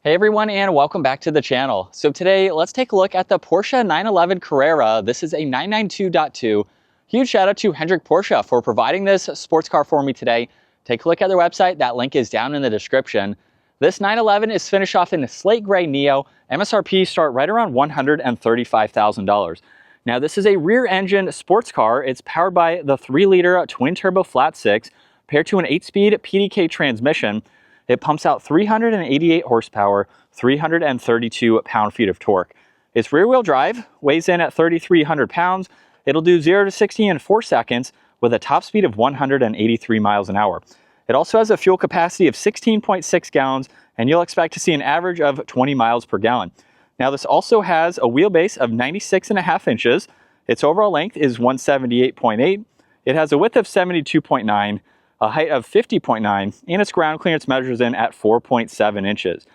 Hey everyone, and welcome back to the channel. So today, let's take a look at the Porsche 911 Carrera. This is a 992.2. Huge shout out to Hendrik Porsche for providing this sports car for me today. Take a look at their website. That link is down in the description. This 911 is finished off in a slate gray Neo. MSRP start right around $135,000. Now this is a rear engine sports car. It's powered by the 3-liter twin turbo flat 6 paired to an 8-speed PDK transmission. It pumps out 388 horsepower, 332 pound-feet of torque. It's rear-wheel drive, weighs in at 3,300 pounds. It'll do 0 to 60 in 4 seconds with a top speed of 183 miles an hour. It also has a fuel capacity of 16.6 gallons, and you'll expect to see an average of 20 miles per gallon. Now, this also has a wheelbase of 96.5 inches. Its overall length is 178.8. It has a width of 72.9. A height of 50.9, and its ground clearance measures in at 4.7 inches.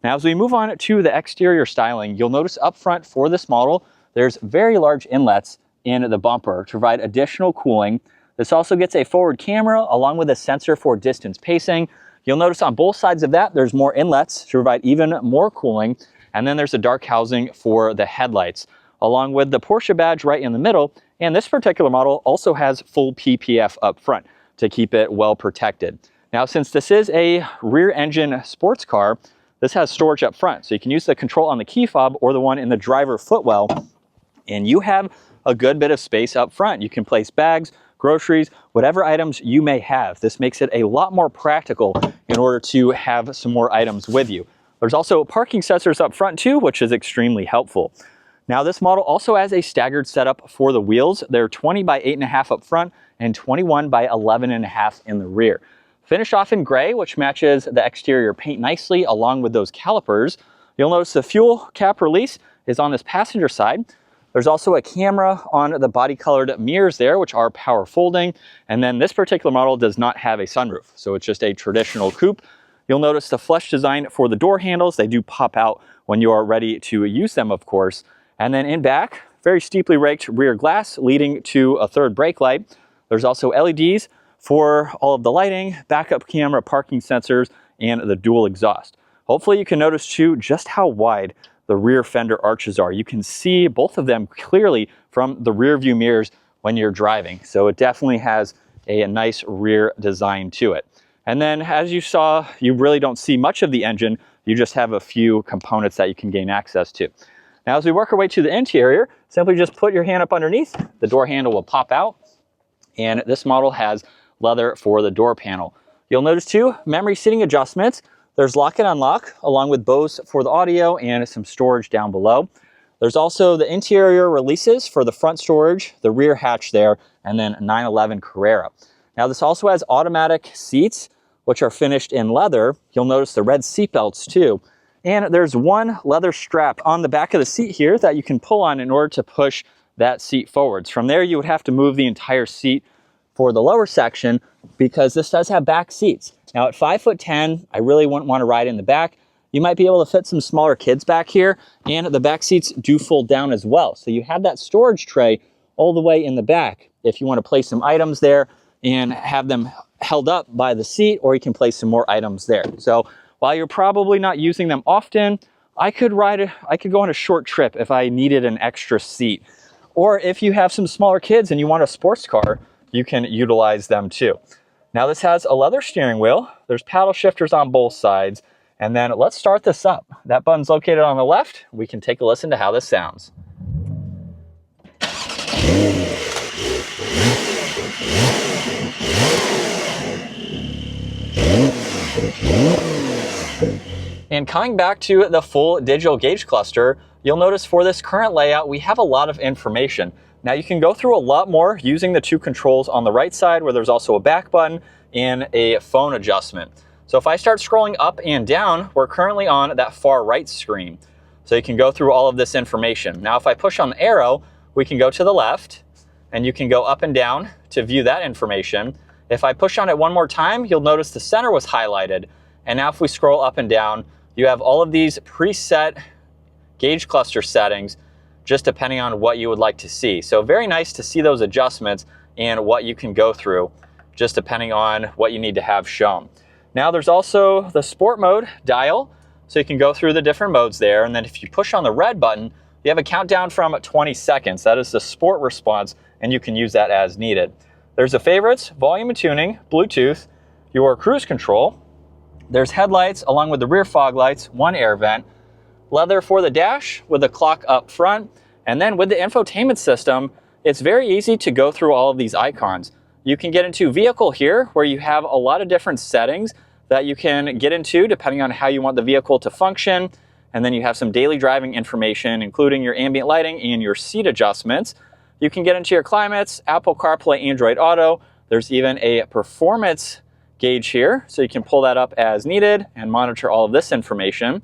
Now, as we move on to the exterior styling, you'll notice up front for this model, there's very large inlets in the bumper to provide additional cooling. This also gets a forward camera along with a sensor for distance pacing. You'll notice on both sides of that, there's more inlets to provide even more cooling. And then there's a dark housing for the headlights, along with the Porsche badge right in the middle. And this particular model also has full PPF up front to keep it well protected. Now, since this is a rear engine sports car, this has storage up front. So you can use the control on the key fob or the one in the driver footwell, and you have a good bit of space up front. You can place bags, groceries, whatever items you may have. This makes it a lot more practical in order to have some more items with you. There's also parking sensors up front too, which is extremely helpful. Now, this model also has a staggered setup for the wheels. They're 20 by 8.5 up front and 21 by 11.5 in the rear. Finished off in gray, which matches the exterior paint nicely along with those calipers. You'll notice the fuel cap release is on this passenger side. There's also a camera on the body colored mirrors there, which are power folding. And then this particular model does not have a sunroof, so it's just a traditional coupe. You'll notice the flush design for the door handles. They do pop out when you are ready to use them, of course. And then in back, very steeply raked rear glass leading to a third brake light. There's also LEDs for all of the lighting, backup camera, parking sensors, and the dual exhaust. Hopefully you can notice too just how wide the rear fender arches are. You can see both of them clearly from the rear view mirrors when you're driving. So it definitely has a nice rear design to it. And then as you saw, you really don't see much of the engine. You just have a few components that you can gain access to. Now, as we work our way to the interior, simply just put your hand up underneath. The door handle will pop out. And this model has leather for the door panel. You'll notice too, memory seating adjustments. There's lock and unlock, along with Bose for the audio and some storage down below. There's also the interior releases for the front storage, the rear hatch there, and then 911 Carrera. Now, this also has automatic seats, which are finished in leather. You'll notice the red seat belts too. And there's one leather strap on the back of the seat here that you can pull on in order to push that seat forwards. From there, you would have to move the entire seat for the lower section because this does have back seats. Now, at 5'10", I really wouldn't want to ride in the back. You might be able to fit some smaller kids back here, and the back seats do fold down as well. So you have that storage tray all the way in the back if you want to place some items there and have them held up by the seat, or you can place some more items there. So while you're probably not using them often, I could go on a short trip if I needed an extra seat. Or if you have some smaller kids and you want a sports car, you can utilize them too. Now, this has a leather steering wheel. There's paddle shifters on both sides. And then let's start this up. That button's located on the left. We can take a listen to how this sounds. And coming back to the full digital gauge cluster, you'll notice for this current layout, we have a lot of information. Now, you can go through a lot more using the two controls on the right side, where there's also a back button and a phone adjustment. So if I start scrolling up and down, we're currently on that far right screen. So you can go through all of this information. Now, if I push on the arrow, we can go to the left, and you can go up and down to view that information. If I push on it one more time, you'll notice the center was highlighted. And now if we scroll up and down, you have all of these preset gauge cluster settings, just depending on what you would like to see. So very nice to see those adjustments and what you can go through, just depending on what you need to have shown. Now there's also the sport mode dial. So you can go through the different modes there, and then if you push on the red button, you have a countdown from 20 seconds. That is the sport response, and you can use that as needed. There's the favorites, volume and tuning, Bluetooth, your cruise control. There's headlights along with the rear fog lights, one air vent, leather for the dash with the clock up front, and then with the infotainment system, it's very easy to go through all of these icons. You can get into vehicle here where you have a lot of different settings that you can get into depending on how you want the vehicle to function. And then you have some daily driving information, including your ambient lighting and your seat adjustments. You can get into your climates, Apple CarPlay, Android Auto. There's even a performance gauge here, so you can pull that up as needed and monitor all of this information.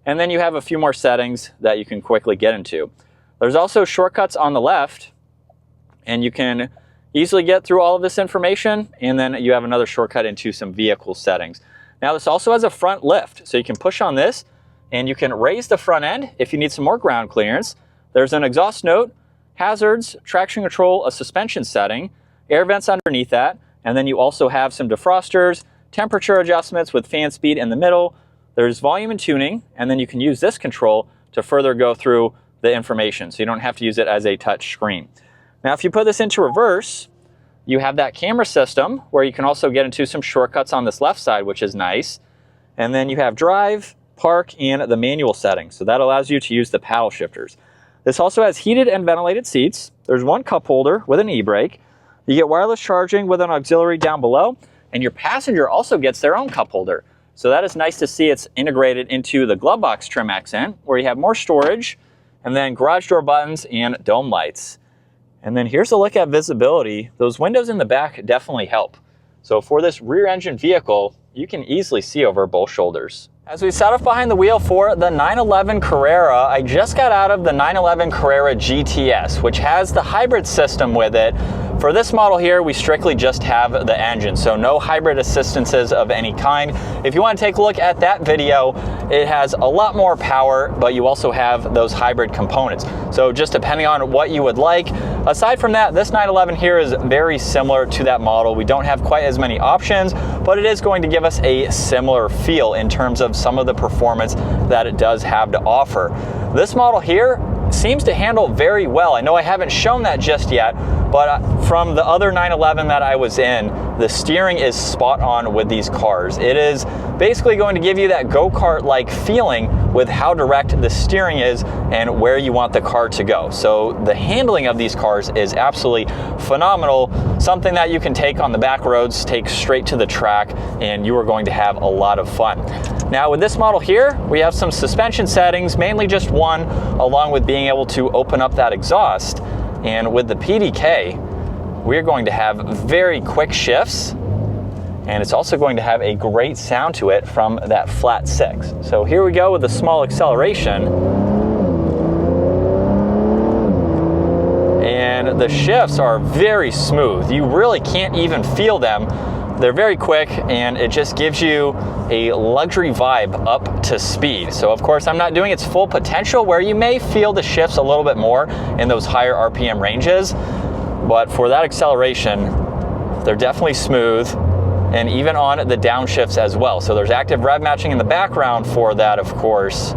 And then you have a few more settings that you can quickly get into. There's also shortcuts on the left, and you can easily get through all of this information, and then you have another shortcut into some vehicle settings. Now this also has a front lift, so you can push on this and you can raise the front end if you need some more ground clearance. There's an exhaust note, hazards, traction control, a suspension setting, air vents underneath that, and then you also have some defrosters, temperature adjustments with fan speed in the middle. There's volume and tuning, and then you can use this control to further go through the information, so you don't have to use it as a touch screen. Now if you put this into reverse, you have that camera system where you can also get into some shortcuts on this left side, which is nice. And then you have drive, park, and the manual settings. So that allows you to use the paddle shifters. This also has heated and ventilated seats. There's one cup holder with an e-brake. You get wireless charging with an auxiliary down below, and your passenger also gets their own cup holder. So that is nice to see. It's integrated into the glove box trim accent where you have more storage, and then garage door buttons and dome lights. And then here's a look at visibility. Those windows in the back definitely help. So for this rear engine vehicle, you can easily see over both shoulders. As we sat off behind the wheel for the 911 Carrera, I just got out of the 911 Carrera GTS, which has the hybrid system with it. For this model here, we strictly just have the engine, so no hybrid assistances of any kind. If you want to take a look at that video, it has a lot more power, but you also have those hybrid components. So just depending on what you would like. Aside from that, this 911 here is very similar to that model. We don't have quite as many options, but it is going to give us a similar feel in terms of some of the performance that it does have to offer. This model here seems to handle very well. I know I haven't shown that just yet, but from the other 911 that I was in, the steering is spot on with these cars. It is basically going to give you that go-kart-like feeling with how direct the steering is and where you want the car to go. So the handling of these cars is absolutely phenomenal, something that you can take on the back roads, take straight to the track, and you are going to have a lot of fun. Now with this model here, we have some suspension settings, mainly just one, along with being able to open up that exhaust. And with the PDK, we're going to have very quick shifts, and it's also going to have a great sound to it from that flat six. So here we go with a small acceleration. And the shifts are very smooth. You really can't even feel them. They're very quick, and it just gives you a luxury vibe up to speed. So of course, I'm not doing its full potential where you may feel the shifts a little bit more in those higher RPM ranges, but for that acceleration, they're definitely smooth, and even on the downshifts as well. So there's active rev matching in the background for that, of course.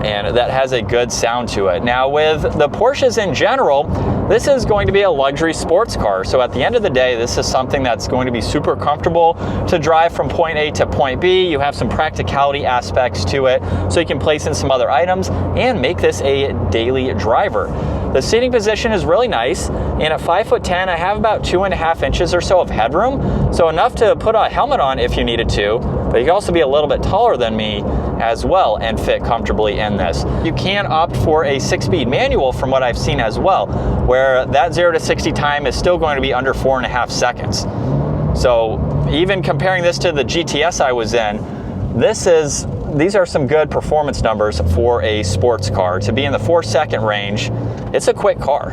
And that has a good sound to it. Now with the Porsches in general, this is going to be a luxury sports car. So at the end of the day, this is something that's going to be super comfortable to drive from point A to point B. You have some practicality aspects to it, so you can place in some other items and make this a daily driver. The seating position is really nice, and at 5'10", I have about 2.5 inches or so of headroom, so enough to put a helmet on if you needed to, but you can also be a little bit taller than me as well and fit comfortably in this. You can opt for a 6-speed manual from what I've seen as well, where that 0 to 60 time is still going to be under 4.5 seconds. So even comparing this to the GTS I was in, these are some good performance numbers for a sports car. To be in the 4-second range, it's a quick car.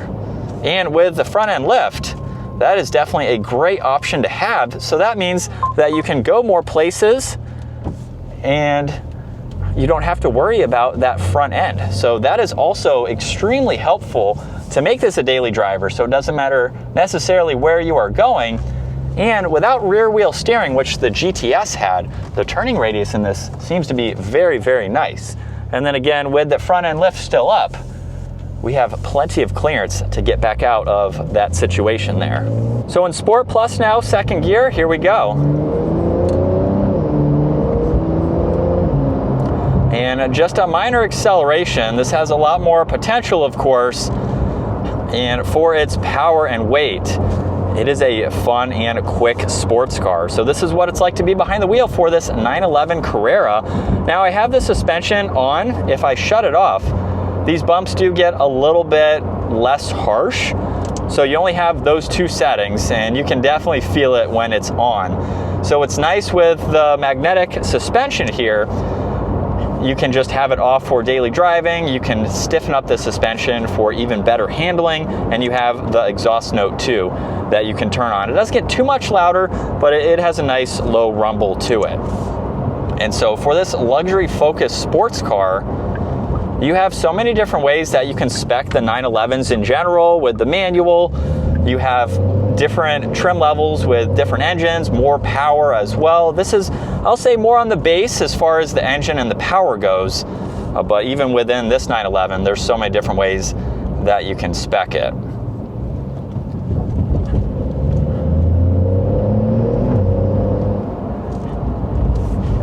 And with the front end lift, that is definitely a great option to have. So that means that you can go more places and you don't have to worry about that front end. So that is also extremely helpful to make this a daily driver. So it doesn't matter necessarily where you are going. And without rear wheel steering, which the GTS had, the turning radius in this seems to be very, very nice. And then again, with the front end lift still up, we have plenty of clearance to get back out of that situation there. So in Sport Plus now, second gear, here we go. And just a minor acceleration. This has a lot more potential, of course, and for its power and weight, it is a fun and quick sports car. So this is what it's like to be behind the wheel for this 911 Carrera. Now I have the suspension on. If I shut it off, these bumps do get a little bit less harsh. So you only have those two settings, and you can definitely feel it when it's on. So it's nice with the magnetic suspension here. You can just have it off for daily driving. You can stiffen up the suspension for even better handling, and you have the exhaust note too that you can turn on. It doesn't get too much louder, but it has a nice low rumble to it. And so for this luxury focused sports car, you have so many different ways that you can spec the 911s in general with the manual. You have different trim levels with different engines, more power as well. This is, I'll say, more on the base as far as the engine and the power goes. But even within this 911, there's so many different ways that you can spec it.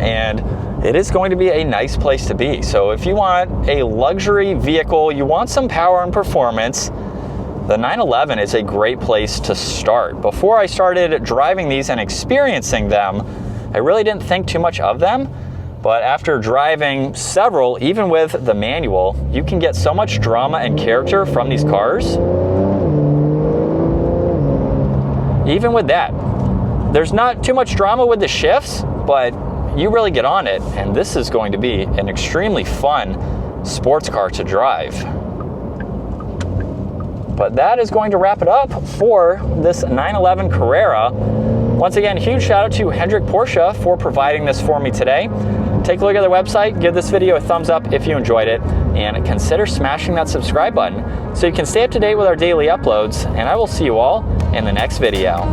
And it is going to be a nice place to be. So if you want a luxury vehicle, you want some power and performance, the 911 is a great place to start. Before I started driving these and experiencing them, I really didn't think too much of them. But after driving several, even with the manual, you can get so much drama and character from these cars. Even with that, there's not too much drama with the shifts, but you really get on it, and this is going to be an extremely fun sports car to drive. But that is going to wrap it up for this 911 Carrera. Once again, huge shout out to Hendrick Porsche for providing this for me today. Take a look at their website, give this video a thumbs up if you enjoyed it, and consider smashing that subscribe button so you can stay up to date with our daily uploads, and I will see you all in the next video.